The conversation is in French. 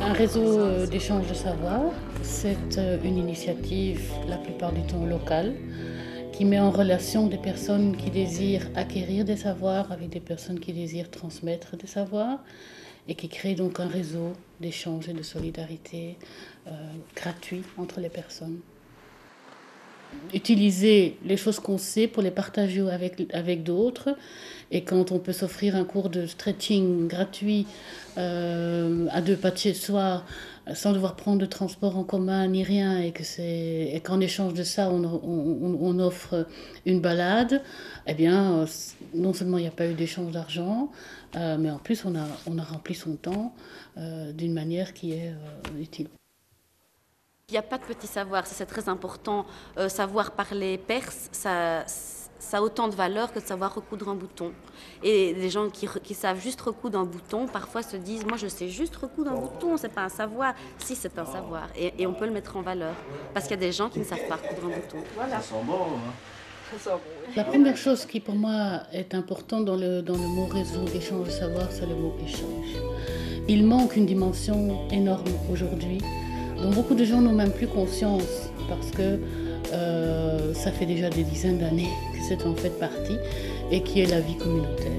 Un réseau d'échange de savoir, c'est une initiative, la plupart du temps locale, qui met en relation des personnes qui désirent acquérir des savoirs avec des personnes qui désirent transmettre des savoirs et qui crée donc un réseau d'échange et de solidarité gratuit entre les personnes. Utiliser les choses qu'on sait pour les partager avec d'autres. Et quand on peut s'offrir un cours de stretching gratuit à 2 pas de chez soi, sans devoir prendre de transport en commun ni rien, et qu'en échange de ça, on offre une balade, eh bien, non seulement il n'y a pas eu d'échange d'argent, mais en plus on a rempli son temps d'une manière qui est utile. Il n'y a pas de petit savoir, ça c'est très important. Savoir parler perse, ça a autant de valeur que de savoir recoudre un bouton. Et les gens qui savent juste recoudre un bouton, parfois se disent, moi je sais juste recoudre un bouton, c'est pas un savoir. Si, c'est un savoir. Et on peut le mettre en valeur. Parce qu'il y a des gens qui ne savent pas recoudre un bouton. Voilà. Ça sent bon, hein. La première chose qui pour moi est importante dans le mot réseau d'échange de savoir, c'est le mot échange. Il manque une dimension énorme aujourd'hui dont beaucoup de gens n'ont même plus conscience parce que ça fait déjà des dizaines d'années que c'est en fait partie et qui est la vie communautaire.